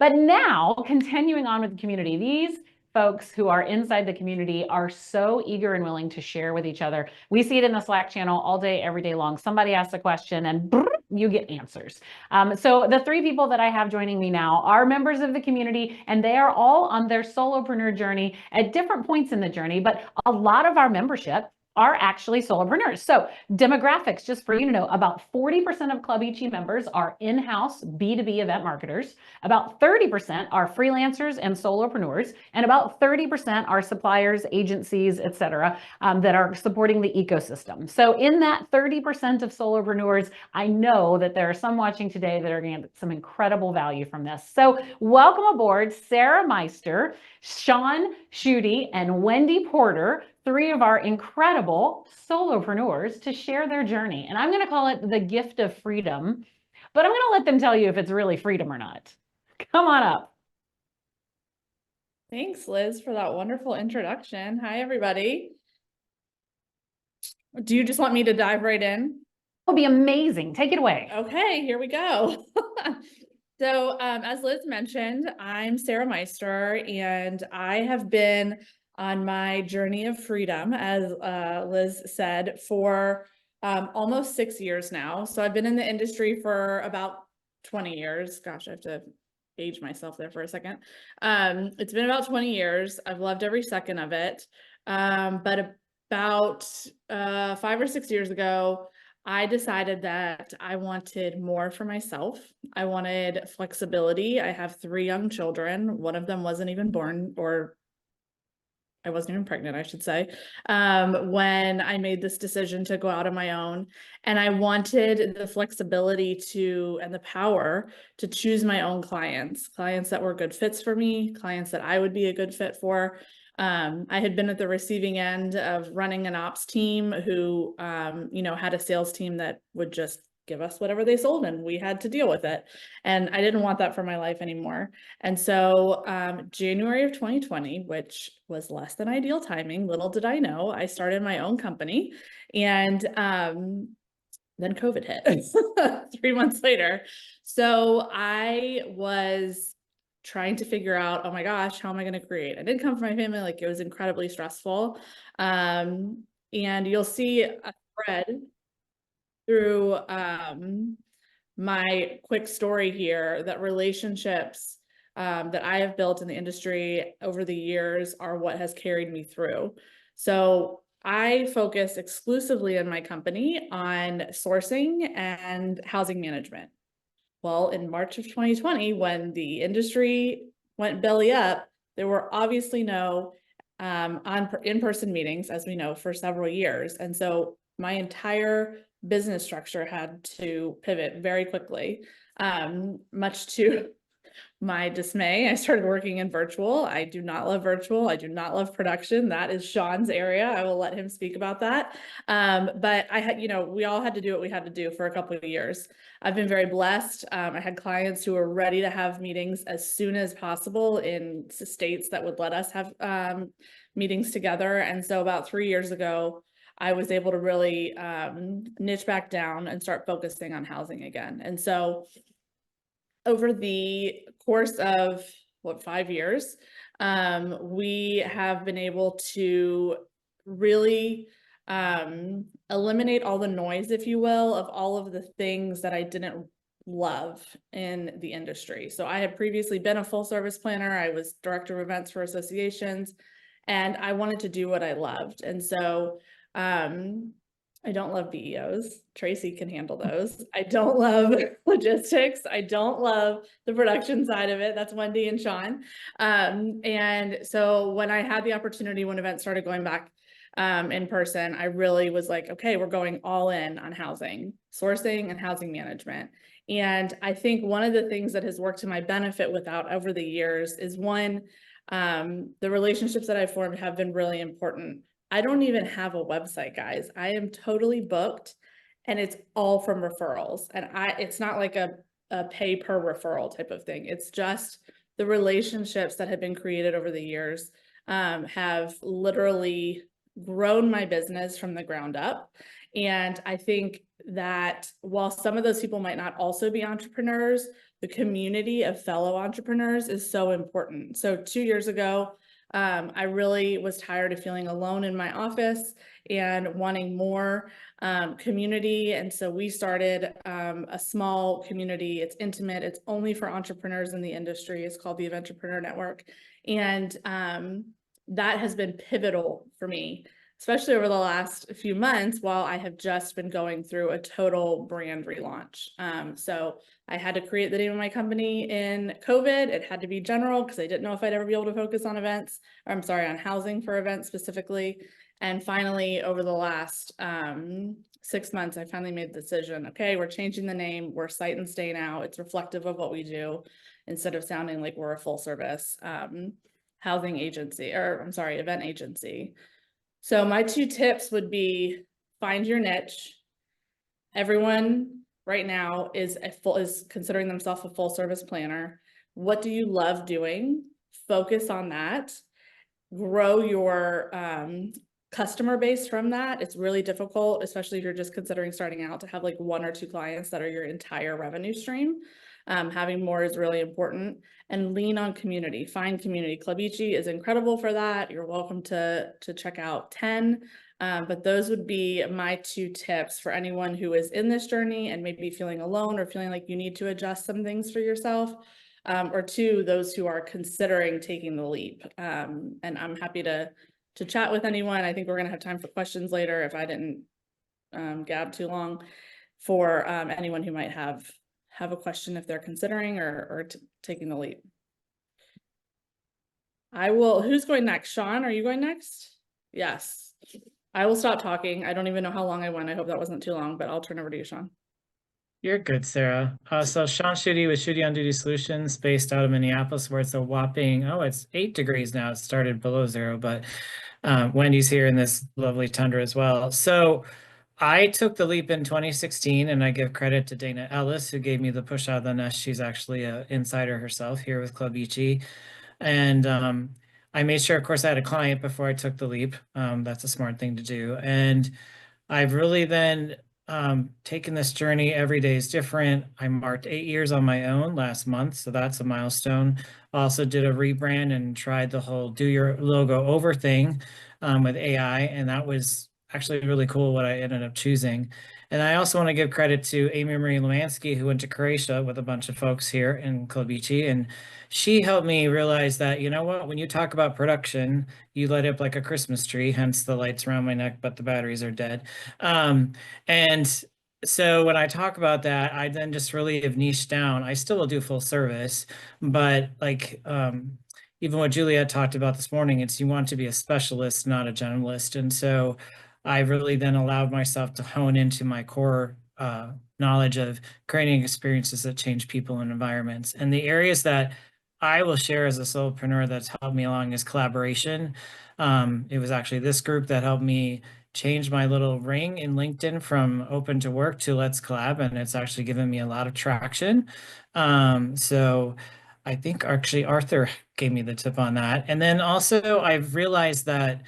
But now, continuing on with the community, these folks who are inside the community are so eager and willing to share with each other. We see it in the Slack channel all day, every day long. Somebody asks a question and you get answers. So the three people that I have joining me now are members of the community, and they are all on their solopreneur journey at different points in the journey, but a lot of our membership are actually solopreneurs. So demographics, just for you to know, about 40% of Club Ichi members are in-house B2B event marketers. About 30% are freelancers and solopreneurs, and about 30% are suppliers, agencies, et cetera, that are supporting the ecosystem. So in that 30% of solopreneurs, I know that there are some watching today that are going to get some incredible value from this. So welcome aboard Sarah Meister, Schuette, and Wendy Porter, three of our incredible solopreneurs, to share their journey. And I'm going to call it the gift of freedom, but I'm going to let them tell you if it's really freedom or not. Come on up. Thanks, Liz, for that wonderful introduction. Hi, everybody. Do you just want me to dive right in? It'll be amazing. Take it away. Okay, here we go. So as Liz mentioned, I'm Sarah Meister, and I have been on my journey of freedom, as Liz said, for almost 6 years now. So I've been in the industry for about 20 years. Gosh, I have to age myself there for a second. It's been about 20 years. I've loved every second of it. But about 5 or 6 years ago, I decided that I wanted more for myself. I wanted flexibility. I have 3 young children. One of them wasn't even born, or I wasn't even pregnant, I should say, when I made this decision to go out on my own. And I wanted the flexibility and the power to choose my own clients that were good fits for me, clients that I would be a good fit for. I had been at the receiving end of running an ops team who, had a sales team that would just give us whatever they sold, and we had to deal with it. And I didn't want that for my life anymore. And so January of 2020, which was less than ideal timing, little did I know, I started my own company. And then COVID hit 3 months later. So I was trying to figure out, oh my gosh, how am I going to create? I didn't come from my family. Like, it was incredibly stressful. And you'll see a thread through my quick story here that relationships that I have built in the industry over the years are what has carried me through. So I focus exclusively in my company on sourcing and housing management. Well, in March of 2020, when the industry went belly up, there were obviously no in-person meetings, as we know, for several years. And so my entire business structure had to pivot very quickly, much to my dismay. I started working in virtual. I do not love virtual. I do not love production. That is Sean's area. I will let him speak about that. But I had, we all had to do what we had to do for a couple of years. I've been very blessed. I had clients who were ready to have meetings as soon as possible in states that would let us have meetings together. And so about 3 years ago, I was able to really niche back down and start focusing on housing again. And so over the course of 5 years, we have been able to really eliminate all the noise, if you will, of all of the things that I didn't love in the industry. So I had previously been a full service planner. I was director of events for associations, and I wanted to do what I loved. And so I don't love BEOs. Tracy can handle those. I don't love logistics. I don't love the production side of it. That's Wendy and Sean. And so when I had the opportunity, when events started going back in person, I really was like, okay, we're going all in on housing, sourcing and housing management. And I think one of the things that has worked to my benefit over the years is one, the relationships that I've formed have been really important. I don't even have a website, guys. I am totally booked, and it's all from referrals. And it's not like a pay per referral type of thing. It's just the relationships that have been created over the years have literally grown my business from the ground up. And I think that while some of those people might not also be entrepreneurs, the community of fellow entrepreneurs is so important. So 2 years ago, I really was tired of feeling alone in my office and wanting more community. And so we started a small community. It's intimate. It's only for entrepreneurs in the industry. It's called the Entrepreneur Network. And that has been pivotal for me, especially over the last few months while I have just been going through a total brand relaunch. So I had to create the name of my company in COVID. It had to be general because I didn't know if I'd ever be able to focus on events, or I'm sorry, on housing for events specifically. And finally, over the last 6 months, I finally made the decision, okay, we're changing the name, we're Sight and Stay now. It's reflective of what we do instead of sounding like we're a full service housing agency, or I'm sorry, event agency. So my 2 tips would be find your niche. Everyone right now is considering themselves a full service planner. What do you love doing? Focus on that. Grow your customer base from that. It's really difficult, especially if you're just considering starting out, to have like 1 or 2 clients that are your entire revenue stream. Having more is really important, and lean on community. Find community. Club Ichi is incredible for that. You're welcome to check out 10. But those would be my 2 tips for anyone who is in this journey and maybe feeling alone or feeling like you need to adjust some things for yourself. Or 2, those who are considering taking the leap. And I'm happy to chat with anyone. I think we're gonna have time for questions later if I didn't gab too long, for anyone who might have a question if they're considering or taking the leap. Who's going next? Sean, are you going next? Yes. I will stop talking. I don't even know how long I went. I hope that wasn't too long, but I'll turn over to you, Sean. You're good, Sarah. So Sean Schuette with Schuette On Duty Solutions, based out of Minneapolis, where it's a whopping, it's 8 degrees now. It started below 0, but Wendy's here in this lovely tundra as well. So I took the leap in 2016, and I give credit to Dana Ellis, who gave me the push out of the nest. She's actually an insider herself here with Club Ichi. And I made sure, of course, I had a client before I took the leap. That's a smart thing to do. And I've really then taken this journey. Every day is different. I marked 8 years on my own last month, so that's a milestone. Also did a rebrand and tried the whole do your logo over thing with AI, and that was actually really cool what I ended up choosing. And I also want to give credit to Amy Marie Lemansky, who went to Croatia with a bunch of folks here in Club Ichi, and she helped me realize that, you know what, when you talk about production, you light up like a Christmas tree, hence the lights around my neck, but the batteries are dead. And so when I talk about that, I then just really have niched down. I still will do full service, but like even what Juliet talked about this morning, it's you want to be a specialist, not a generalist. And so I really then allowed myself to hone into my core knowledge of creating experiences that change people and environments. And the areas that I will share as a solopreneur that's helped me along is collaboration. It was actually this group that helped me change my little ring in LinkedIn from open to work to let's collab, and it's actually given me a lot of traction. So I think actually Arthur gave me the tip on that. And then also I've realized that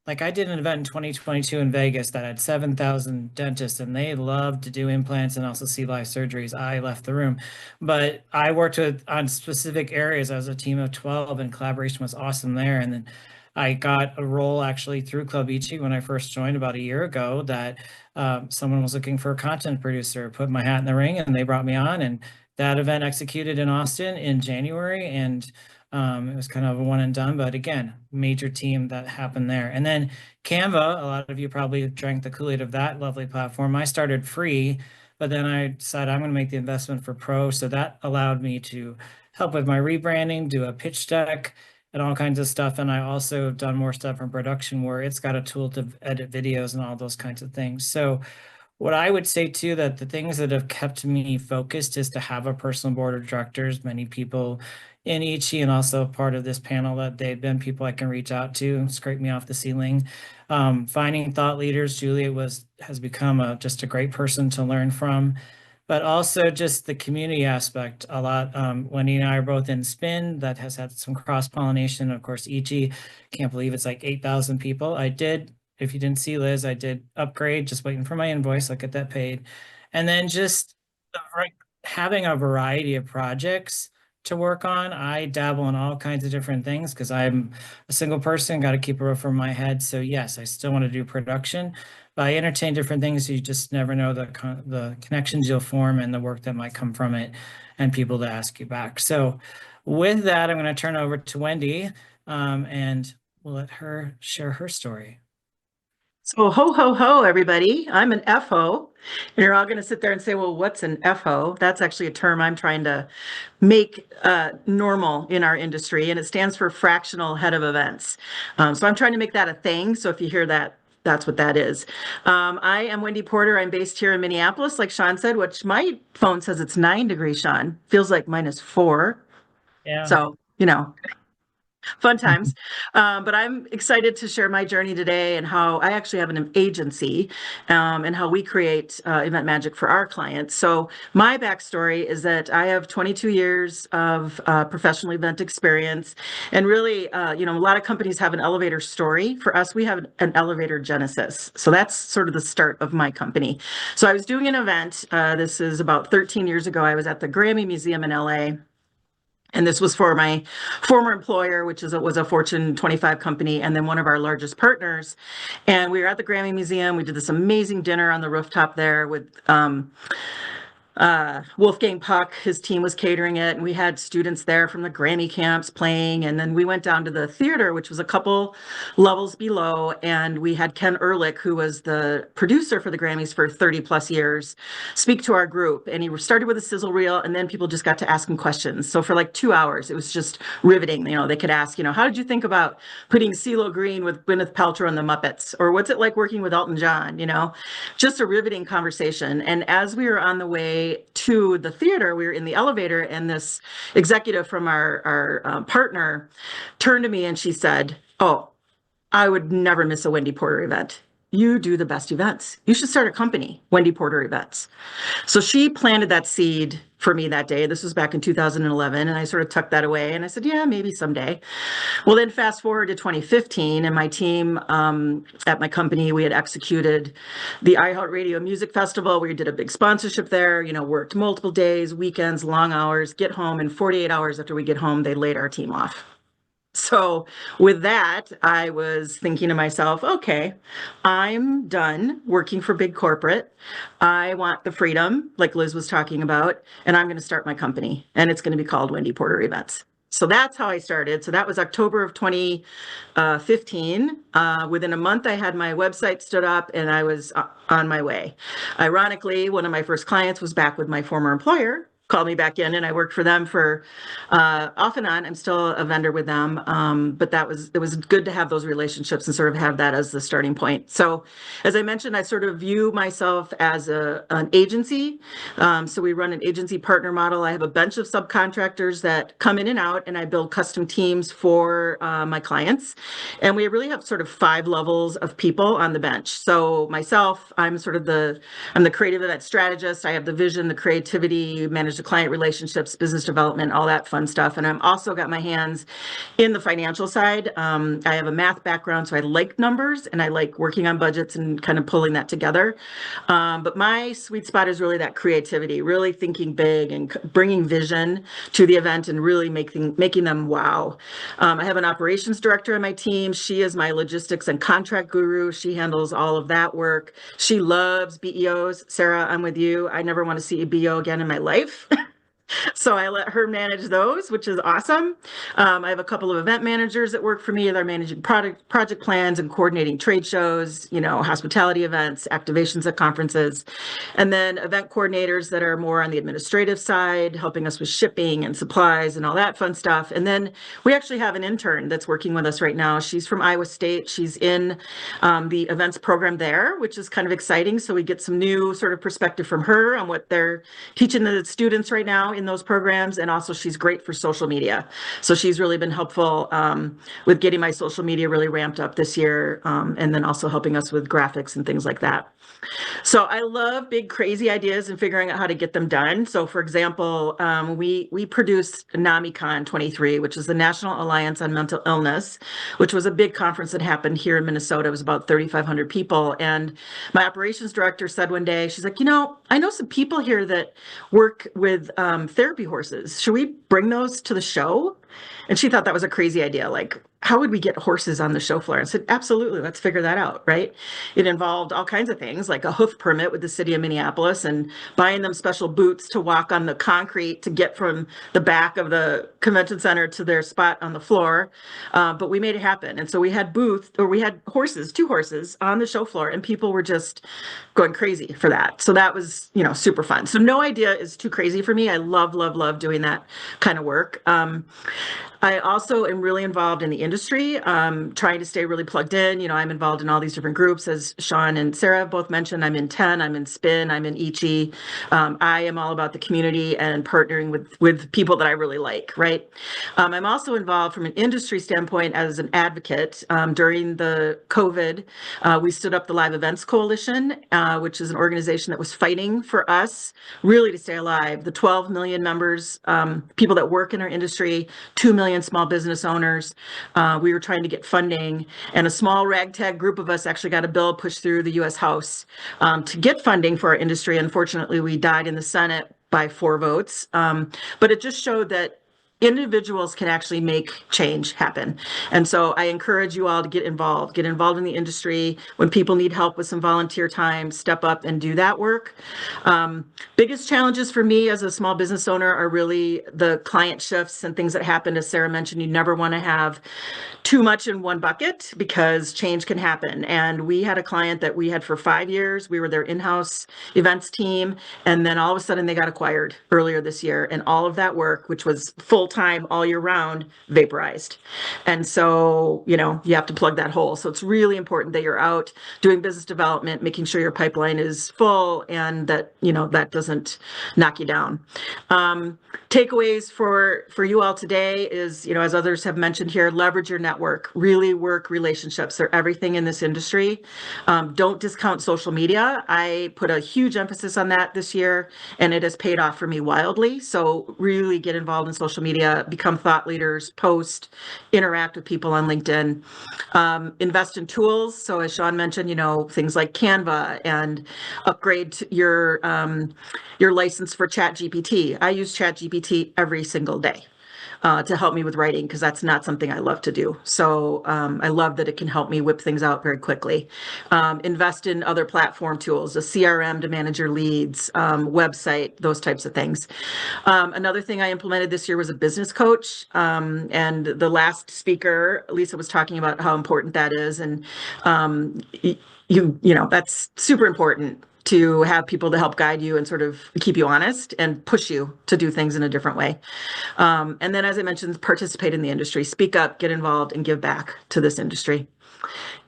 like I did an event in 2022 in Vegas that had 7,000 dentists, and they loved to do implants and also see live surgeries. I left the room, but I worked on specific areas. I was a team of 12, and collaboration was awesome there. And then I got a role actually through Club Ichi when I first joined about a year ago that someone was looking for a content producer. Put my hat in the ring, and they brought me on, and that event executed in Austin in January, and it was kind of a one and done, but again, major team that happened there. And then Canva, a lot of you probably drank the Kool-Aid of that lovely platform. I started free, but then I decided I'm going to make the investment for pro. So that allowed me to help with my rebranding, do a pitch deck, and all kinds of stuff. And I also have done more stuff in production where it's got a tool to edit videos and all those kinds of things. So what I would say too, that the things that have kept me focused is to have a personal board of directors. Many people in Ichi and also part of this panel that they've been people I can reach out to and scrape me off the ceiling. Finding thought leaders. Juliet has become just a great person to learn from, but also just the community aspect a lot. Wendy and I are both in Spin that has had some cross-pollination. Of course, Ichi, can't believe it's like 8,000 people. If you didn't see Liz, I did upgrade, just waiting for my invoice. I'll get that paid. And then just having a variety of projects to work on. I dabble in all kinds of different things because I'm a single person, got to keep a roof over my head. So yes, I still want to do production, but I entertain different things. You just never know the connections you'll form and the work that might come from it and people to ask you back. So with that, I'm going to turn over to Wendy and we'll let her share her story. So ho, ho, ho, everybody. I'm an FO. And you're all going to sit there and say, well, what's an FO? That's actually a term I'm trying to make normal in our industry, and it stands for fractional head of events. So I'm trying to make that a thing. So if you hear that, that's what that is. I am Wendy Porter. I'm based here in Minneapolis, like Sean said, which my phone says it's 9 degrees, Sean. Feels like -4. Yeah. So, fun times. But I'm excited to share my journey today and how I actually have an agency and how we create event magic for our clients. So my backstory is that I have 22 years of professional event experience. And really, a lot of companies have an elevator story. For us, we have an elevator genesis. So that's sort of the start of my company. So I was doing an event. This is about 13 years ago. I was at the Grammy Museum in LA. And this was for my former employer, which was a Fortune 25 company, and then one of our largest partners. And we were at the Grammy Museum. We did this amazing dinner on the rooftop there with Wolfgang Puck. His team was catering it, and we had students there from the Grammy camps playing. And then we went down to the theater, which was a couple levels below, and we had Ken Ehrlich, who was the producer for the Grammys for 30 plus years, speak to our group. And he started with a sizzle reel, and then people just got to ask him questions. So for like 2 hours, it was just riveting. They could ask, how did you think about putting CeeLo Green with Gwyneth Paltrow and the Muppets? Or what's it like working with Elton John? Just a riveting conversation. And as we were on the way to the theater, we were in the elevator, and this executive from our partner turned to me and she said, "Oh, I would never miss a Wendy Porter event. You do the best events. You should start a company, Wendy Porter Events." So she planted that seed for me that day. This was back in 2011, and I sort of tucked that away, and I said, yeah, maybe someday. Well, then fast forward to 2015, and my team at my company, we had executed the iHeartRadio Music Festival. We did a big sponsorship there, worked multiple days, weekends, long hours, get home, and 48 hours after we get home, they laid our team off. So with that, I was thinking to myself, okay, I'm done working for big corporate. I want the freedom, like Liz was talking about, and I'm going to start my company, and it's going to be called Wendy Porter Events. So that's how I started. So that was October of 2015. Within a month, I had my website stood up, and I was on my way. Ironically, one of my first clients was back with my former employer, called me back in, and I worked for them for off and on. I'm still a vendor with them, but it was good to have those relationships and sort of have that as the starting point. So as I mentioned, I sort of view myself as an agency. So we run an agency partner model. I have a bunch of subcontractors that come in and out, and I build custom teams for my clients. And we really have sort of 5 levels of people on the bench. So myself, I'm the creative event strategist. I have the vision, the creativity, manage the client relationships, business development, all that fun stuff. And I'm also got my hands in the financial side. I have a math background, so I like numbers and I like working on budgets and kind of pulling that together. But my sweet spot is really that creativity, really thinking big and bringing vision to the event and really making them wow. I have an operations director on my team. She is my logistics and contract guru. She handles all of that work. She loves BEOs. Sarah, I'm with you. I never want to see a BEO again in my life. So I let her manage those, which is awesome. I have a couple of event managers that work for me. They're managing project plans and coordinating trade shows, hospitality events, activations at conferences, and then event coordinators that are more on the administrative side, helping us with shipping and supplies and all that fun stuff. And then we actually have an intern that's working with us right now. She's from Iowa State. She's in the events program there, which is kind of exciting. So we get some new sort of perspective from her on what they're teaching the students right now. in those programs. And also she's great for social media. So she's really been helpful with getting my social media really ramped up this year. And then also helping us with graphics and things like that. So I love big, crazy ideas and figuring out how to get them done. So for example, we produced NamiCon 23, which is the National Alliance on Mental Illness, which was a big conference that happened here in Minnesota. It was about 3,500 people. And my operations director said one day, she's like, I know some people here that work with therapy horses. Should we bring those to the show? And she thought that was a crazy idea. Like, how would we get horses on the show floor? I said, absolutely, let's figure that out, right? It involved all kinds of things, like a hoof permit with the city of Minneapolis and buying them special boots to walk on the concrete to get from the back of the convention center to their spot on the floor. But we made it happen. And so we had horses, 2 horses on the show floor, and people were just going crazy for that. So that was, super fun. So no idea is too crazy for me. I love, love, love doing that kind of work. I also am really involved in the industry, trying to stay really plugged in. I'm involved in all these different groups, as Sean and Sarah both mentioned. I'm in 10, I'm in Spin, I'm in Ichi. I am all about the community and partnering with people that I really like, right? I'm also involved from an industry standpoint as an advocate. During the COVID, we stood up the Live Events Coalition, which is an organization that was fighting for us really to stay alive. The 12 million members, people that work in our industry, 2 million small business owners. We were trying to get funding, and a small ragtag group of us actually got a bill pushed through the U.S. House to get funding for our industry. Unfortunately, we died in the Senate by 4 votes. But it just showed that individuals can actually make change happen. And so I encourage you all to get involved in the industry. When people need help with some volunteer time, step up and do that work. Biggest challenges for me as a small business owner are really the client shifts and things that happen. As Sarah mentioned, you never want to have too much in one bucket because change can happen. And we had a client that we had for 5 years. We were their in-house events team. And then all of a sudden they got acquired earlier this year. And all of that work, which was full-time all year round, vaporized. And so, you have to plug that hole. So it's really important that you're out doing business development, making sure your pipeline is full and that, that doesn't knock you down. Takeaways for you all today is, as others have mentioned here, leverage your network, really work relationships. They're everything in this industry. Don't discount social media. I put a huge emphasis on that this year, and it has paid off for me wildly. So really get involved in social media, become thought leaders, post, interact with people on LinkedIn, invest in tools. So as Sean mentioned, things like Canva, and upgrade your license for ChatGPT. I use ChatGPT every single day to help me with writing, because that's not something I love to do. So I love that it can help me whip things out very quickly. Invest in other platform tools, a CRM to manage your leads, website, those types of things. Another thing I implemented this year was a business coach. And the last speaker, Lisa, was talking about how important that is. And that's super important to have people to help guide you and sort of keep you honest and push you to do things in a different way. And then, as I mentioned, participate in the industry, speak up, get involved, and give back to this industry.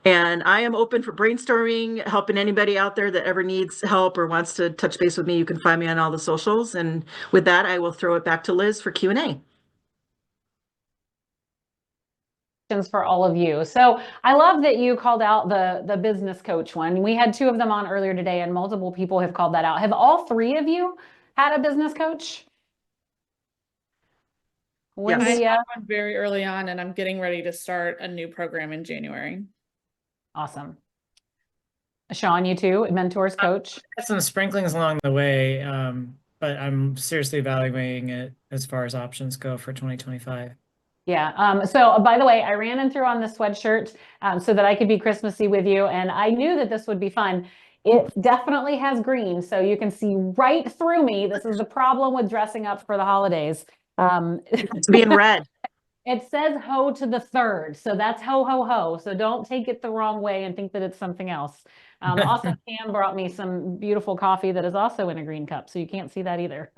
And I am open for brainstorming, helping anybody out there that ever needs help or wants to touch base with me. You can find me on all the socials. And with that, I will throw it back to Liz for Q&A. For all of you. So I love that you called out the business coach one. We had 2 of them on earlier today, and multiple people have called that out. Have all 3 of you had a business coach? Wendy, I had one very early on, and I'm getting ready to start a new program in January. Awesome. Sean, you too, mentors, coach? Had some sprinklings along the way, but I'm seriously evaluating it as far as options go for 2025. Yeah. So by the way, I ran and threw on the sweatshirt so that I could be Christmassy with you. And I knew that this would be fun. It definitely has green, so you can see right through me. This is the problem with dressing up for the holidays. It's being red. It says ho to the 3rd. So that's ho, ho, ho. So don't take it the wrong way and think that it's something else. Also, Cam brought me some beautiful coffee that is also in a green cup. So you can't see that either.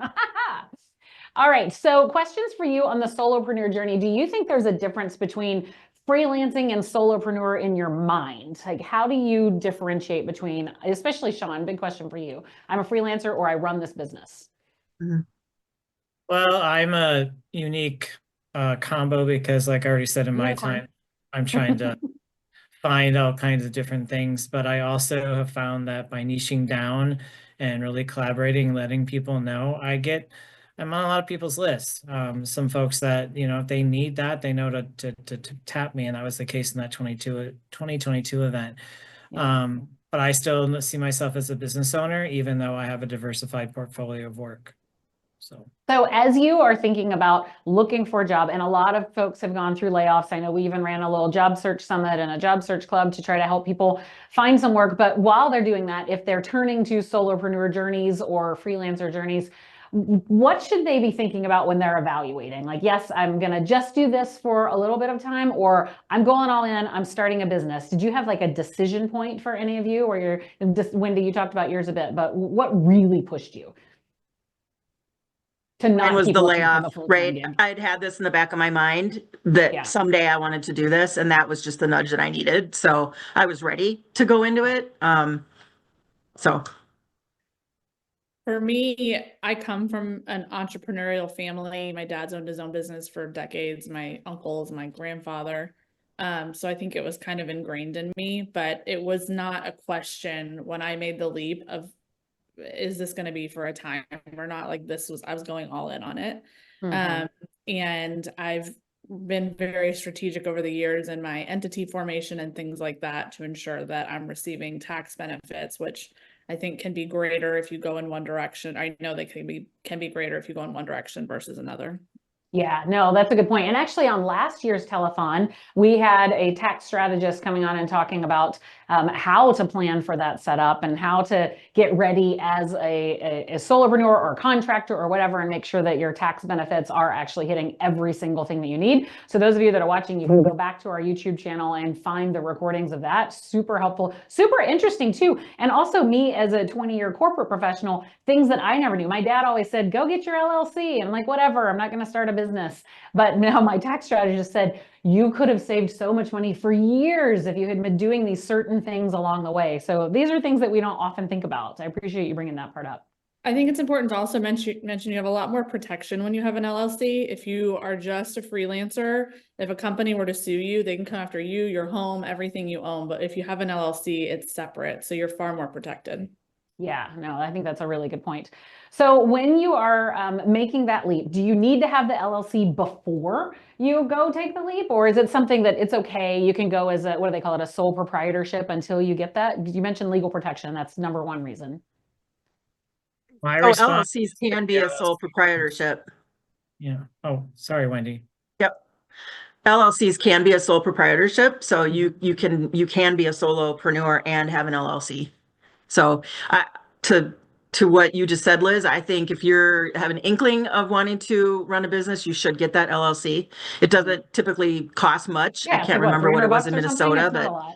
All right, so questions for you on the solopreneur journey. Do you think there's a difference between freelancing and solopreneur in your mind? Like, how do you differentiate between, especially Sean, big question for you. I'm a freelancer or I run this business. Mm-hmm. Well, I'm a unique combo because, like I already said, in my Unicorn. time, I'm trying to find all kinds of different things. But I also have found that by niching down and really collaborating, letting people know, I'm on a lot of people's lists. Some folks that, if they need that, they know to tap me. And that was the case in that 2022 event. Yeah. But I still see myself as a business owner, even though I have a diversified portfolio of work. So as you are thinking about looking for a job, and a lot of folks have gone through layoffs. I know we even ran a little job search summit and a job search club to try to help people find some work. But while they're doing that, if they're turning to solopreneur journeys or freelancer journeys, what should they be thinking about when they're evaluating? Like, yes, I'm going to just do this for a little bit of time, or I'm going all in, I'm starting a business. Did you have like a decision point for any of you, or Wendy, you talked about yours a bit, but what really pushed you to Mine not was keep the looking for layoff, the full-time right? gig? I'd had this in the back of my mind that Yeah. someday I wanted to do this, and that was just the nudge that I needed. So I was ready to go into it. So For me, I come from an entrepreneurial family. My dad's owned his own business for decades. My uncles, my grandfather. So I think it was kind of ingrained in me, but it was not a question when I made the leap of, is this going to be for a time or not? Like I was going all in on it. Mhm. And I've been very strategic over the years in my entity formation and things like that to ensure that I'm receiving tax benefits, which I think can be greater if you go in one direction. I know they can be greater if you go in one direction versus another. Yeah, no, that's a good point. And actually, on last year's telethon, we had a tax strategist coming on and talking about how to plan for that setup and how to get ready as a solopreneur or a contractor or whatever, and make sure that your tax benefits are actually hitting every single thing that you need. So those of you that are watching, you can go back to our YouTube channel and find the recordings of that. Super helpful, super interesting too. And also me as a 20-year corporate professional, things that I never knew. My dad always said, go get your LLC. And I'm like, whatever, I'm not going to start a business. But now my tax strategist said, you could have saved so much money for years if you had been doing these certain things along the way. So these are things that we don't often think about. I appreciate you bringing that part up. I think it's important to also mention you have a lot more protection when you have an LLC. If you are just a freelancer, if a company were to sue you, they can come after you, your home, everything you own. But if you have an LLC, it's separate. So you're far more protected. Yeah, no, I think that's a really good point. So when you are making that leap, do you need to have the LLC before you go take the leap? Or is it something that it's okay, you can go as what do they call it, a sole proprietorship until you get that? You mentioned legal protection. That's number one reason. My oh, response. LLCs can be a sole proprietorship. Yeah. Oh, sorry, Wendy. Yep. LLCs can be a sole proprietorship. So you can be a solopreneur and have an LLC. So to what you just said, Liz, I think if you're have an inkling of wanting to run a business, you should get that LLC. It doesn't typically cost much. I Yeah, it's can't like what, remember what it was $300 in or something? Minnesota, It's not a but lot.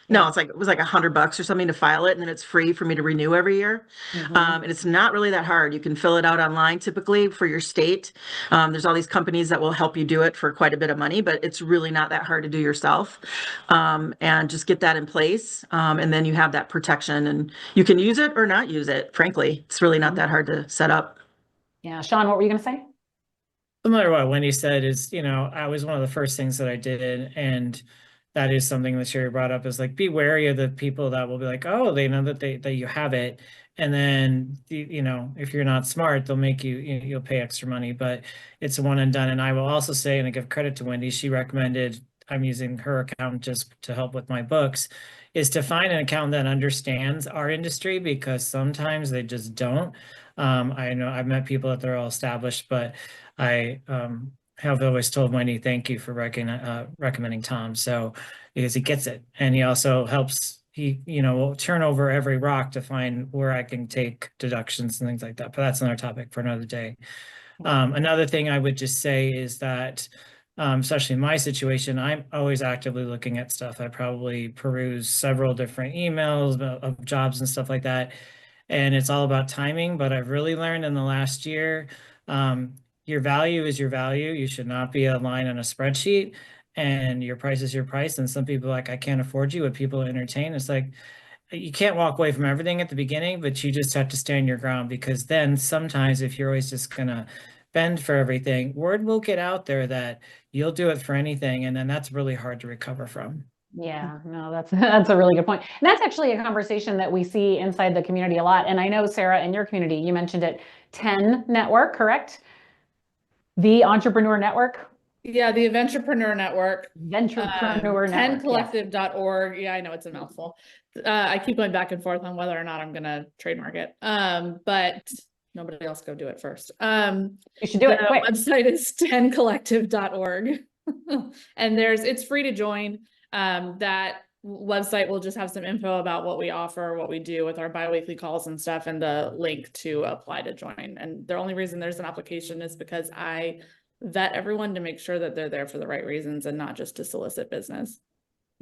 no, Yeah. it was like $100 or something to file it, and then it's free for me to renew every year. And it's not really that hard. You can fill it out online typically for your state. There's all these companies that will help you do it for quite a bit of money, but it's really not that hard to do yourself. And just get that in place. And then you have that protection, and you can use it or not use it. Frankly, it's really not that hard to set up. Yeah, Sean, what were you going to say? Similar to what Wendy said is, I was one of the first things that I did, and that is something that Sherry brought up, is like, be wary of the people that will be like, oh, they know that you have it. And then, if you're not smart, they'll make you'll pay extra money, but it's a one and done. And I will also say, and I give credit to Wendy, she recommended, I'm using her account just to help with my books, is to find an account that understands our industry, because sometimes they just don't. I know I've met people that they're all established, but I have always told Wendy, thank you for recommending Tom. So, because he gets it, and he also helps, he will turn over every rock to find where I can take deductions and things like that. But that's another topic for another day. Another thing I would just say is that, especially in my situation, I'm always actively looking at stuff. I probably peruse several different emails of jobs and stuff like that. And it's all about timing. But I've really learned in the last year, your value is your value. You should not be a line on a spreadsheet, and your price is your price. And some people are like, I can't afford you, but people entertain. It's like, you can't walk away from everything at the beginning, but you just have to stand your ground, because then sometimes if you're always just gonna bend for everything, word will get out there that you'll do it for anything. And then that's really hard to recover from. Yeah, no, that's a really good point. And that's actually a conversation that we see inside the community a lot. And I know, Sarah, in your community, you mentioned it, 10 Network, correct? The Entrepreneur Network? Yeah, the Venturepreneur Network. Venturepreneur Network. 10collective.org. Yeah, I know it's a mouthful. I keep going back and forth on whether or not I'm gonna trademark it. But nobody else go do it first. You should do it The quick. website is 10collective.org. And it's free to join. That website will just have some info about what we offer, what we do with our biweekly calls and stuff, and the link to apply to join. And the only reason there's an application is because I vet everyone to make sure that they're there for the right reasons and not just to solicit business.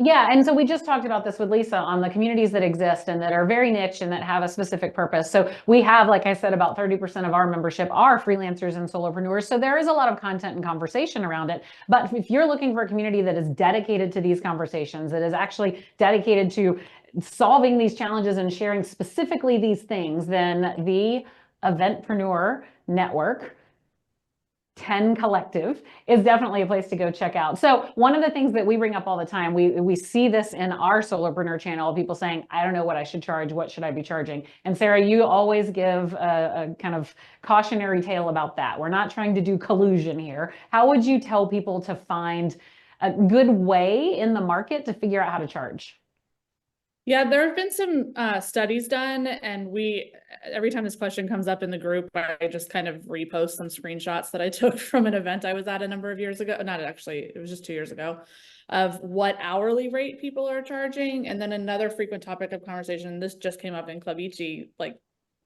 Yeah, and so we just talked about this with Lisa on the communities that exist and that are very niche and that have a specific purpose. So we have, like I said, about 30% of our membership are freelancers and solopreneurs. So there is a lot of content and conversation around it. But if you're looking for a community that is dedicated to these conversations, that is actually dedicated to solving these challenges and sharing specifically these things, then the Eventpreneur Network 10 Collective is definitely a place to go check out. So one of the things that we bring up all the time, we see this in our Solopreneur channel, people saying, I don't know what I should charge, what should I be charging? And Sarah, you always give a kind of cautionary tale about that. We're not trying to do collusion here. How would you tell people to find a good way in the market to figure out how to charge? Yeah, there have been some studies done, and every time this question comes up in the group, I just kind of repost some screenshots that I took from an event I was at a number of years ago. Not actually, it was just 2 years ago, of what hourly rate people are charging. And then another frequent topic of conversation, this just came up in Club Ichi like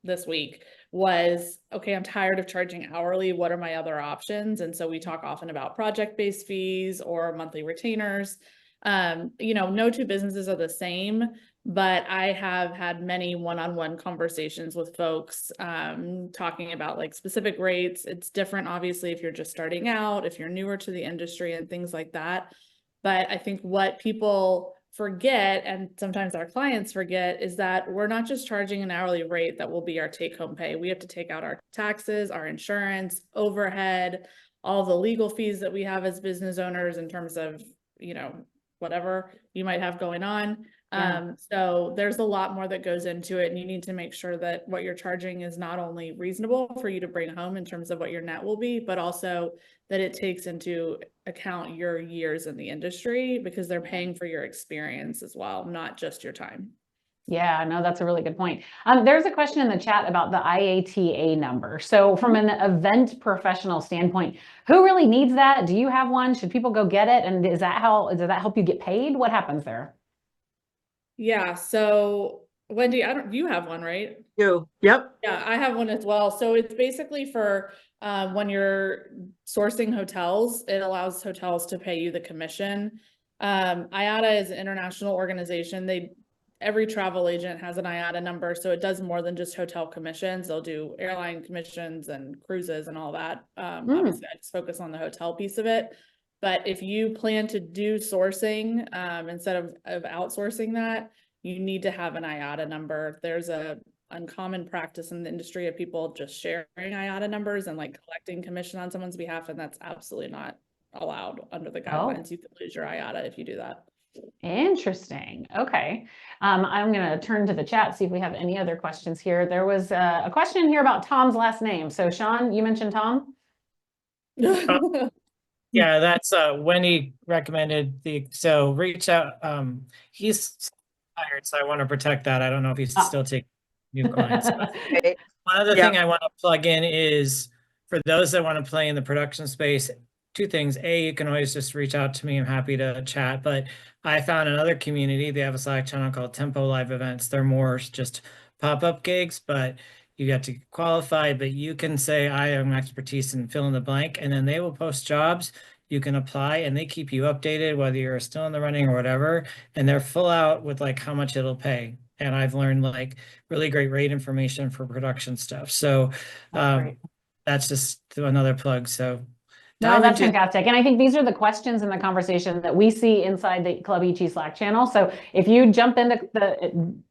this week, was, okay, I'm tired of charging hourly. What are my other options? And so we talk often about project-based fees or monthly retainers. No two businesses are the same, but I have had many one-on-one conversations with folks talking about like specific rates. It's different, obviously, if you're just starting out, if you're newer to the industry and things like that. But I think what people forget, and sometimes our clients forget, is that we're not just charging an hourly rate that will be our take-home pay. We have to take out our taxes, our insurance, overhead, all the legal fees that we have as business owners in terms of, whatever you might have going on. Yeah. So there's a lot more that goes into it, and you need to make sure that what you're charging is not only reasonable for you to bring home in terms of what your net will be, but also that it takes into account your years in the industry, because they're paying for your experience as well, not just your time. Yeah, no, that's a really good point. There's a question in the chat about the IATA number. So from an event professional standpoint, who really needs that? Do you have one? Should people go get it? And does that help you get paid? What happens there? Yeah. So Wendy, you have one, right? Yep. Yeah, I have one as well. So it's basically for when you're sourcing hotels, it allows hotels to pay you the commission. IATA is an international organization. Every travel agent has an IATA number, so it does more than just hotel commissions. They'll do airline commissions and cruises and all that. Obviously, I just focus on the hotel piece of it. But if you plan to do sourcing instead of outsourcing that, you need to have an IATA number. There's a uncommon practice in the industry of people just sharing IATA numbers and like collecting commission on someone's behalf, and that's absolutely not allowed under the guidelines. You could lose your IATA if you do that. Interesting. Okay. I'm going to turn to the chat, see if we have any other questions here. There was a question here about Tom's last name. So Sean, you mentioned Tom? Yeah, that's Wendy recommended so reach out. He's hired, so I want to protect that. I don't know if he's still taking new clients. One other thing I want to plug in is for those that want to play in the production space, two things. A, you can always just reach out to me. I'm happy to chat. But I found another community. They have a Slack channel called Tempo Live Events. They're more just pop-up gigs, but you got to qualify. But you can say, I have expertise in fill in the blank, and then they will post jobs. You can apply, and they keep you updated, whether you're still in the running or whatever. And they're full out with like how much it'll pay. And I've learned like really great rate information for production stuff. So that's just another plug. So No, dive that's into fantastic. And I think these are the questions in the conversation that we see inside the Club Ichi Slack channel. So if you jump into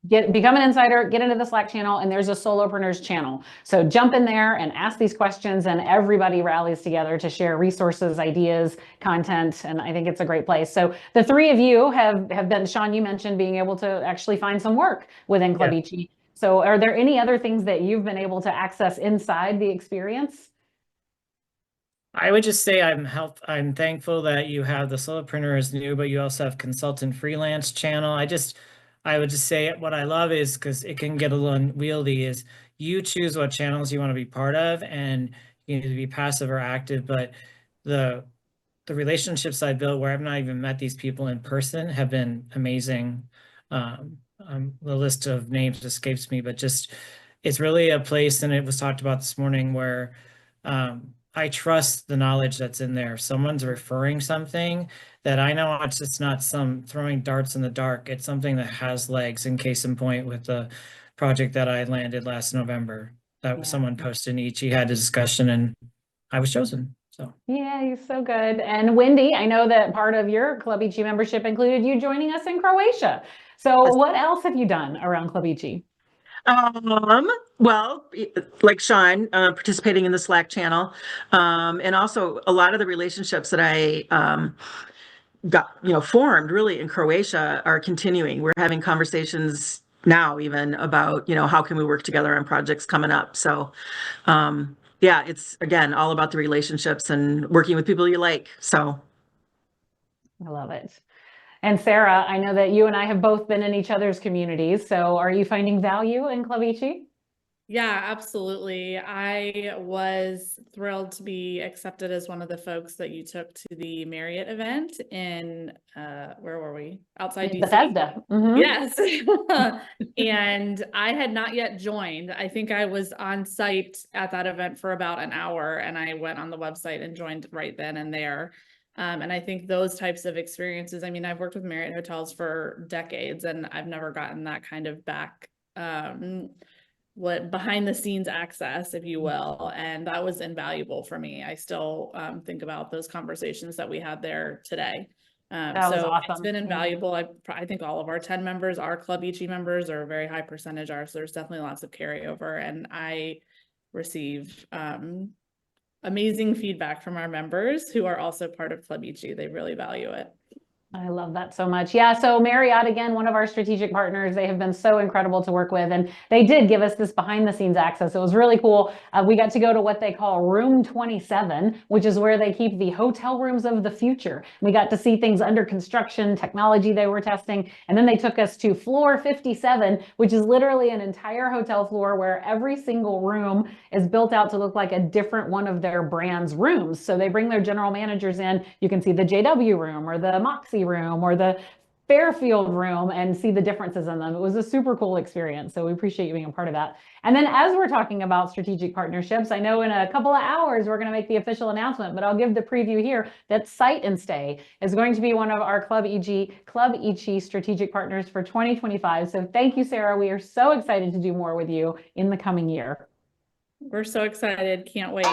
become an insider, get into the Slack channel, and there's a Solopreneurs channel. So jump in there and ask these questions, and everybody rallies together to share resources, ideas, content. And I think it's a great place. So the three of you have been, Sean, you mentioned being able to actually find some work within Club Ichi. So are there any other things that you've been able to access inside the experience? I would just say I'm thankful that you have the Solopreneurs new, but you also have consultant freelance channel. I would just say what I love is, because it can get a little unwieldy, is you choose what channels you want to be part of, and you need to be passive or active. But the relationships I built where I've not even met these people in person have been amazing. The list of names escapes me, but just it's really a place, and it was talked about this morning, where I trust the knowledge that's in there. If someone's referring something that I know, it's just not some throwing darts in the dark. It's something that has legs. In case in point, with the project that I landed last November, that someone posted in Ichi, had a discussion, and I was chosen. So yeah, you're so good. And Wendy, I know that part of your Club Ichi membership included you joining us in Croatia. So what else have you done around Club Ichi? Well, like Sean, participating in the Slack channel, and also a lot of the relationships that I got, formed really in Croatia are continuing. We're having conversations now even about, how can we work together on projects coming up. So, yeah, it's again all about the relationships and working with people you like. So I love it. And Sarah, I know that you and I have both been in each other's communities. So are you finding value in Club Ichi? Yeah, absolutely. I was thrilled to be accepted as one of the folks that you took to the Marriott event in, where were we? Outside DC. Bethesda. Mm-hmm. Yes. And I had not yet joined. I think I was on site at that event for about an hour, and I went on the website and joined right then and there. And I think those types of experiences, I mean, I've worked with Marriott hotels for decades, and I've never gotten that kind of back, what behind the scenes access, if you will. And that was invaluable for me. I still think about those conversations that we had there today. That was so awesome. It's been invaluable. I think all of our 10 members are Club Ichi members, or a very high percentage are. So there's definitely lots of carryover, and I receive amazing feedback from our members who are also part of Club Ichi. They really value it. I love that so much. Yeah. So Marriott, again, one of our strategic partners, they have been so incredible to work with, and they did give us this behind the scenes access. It was really cool. We got to go to what they call room 27, which is where they keep the hotel rooms of the future. We got to see things under construction, technology they were testing. And then they took us to floor 57, which is literally an entire hotel floor where every single room is built out to look like a different one of their brand's rooms. So they bring their general managers in. You can see the JW room or the Moxie room or the Fairfield room and see the differences in them. It was a super cool experience. So we appreciate you being a part of that. And then as we're talking about strategic partnerships, I know in a couple of hours, we're going to make the official announcement, but I'll give the preview here that Sight and Stay is going to be one of our Club Ichi strategic partners for 2025. So thank you, Sarah. We are so excited to do more with you in the coming year. We're so excited. Can't wait.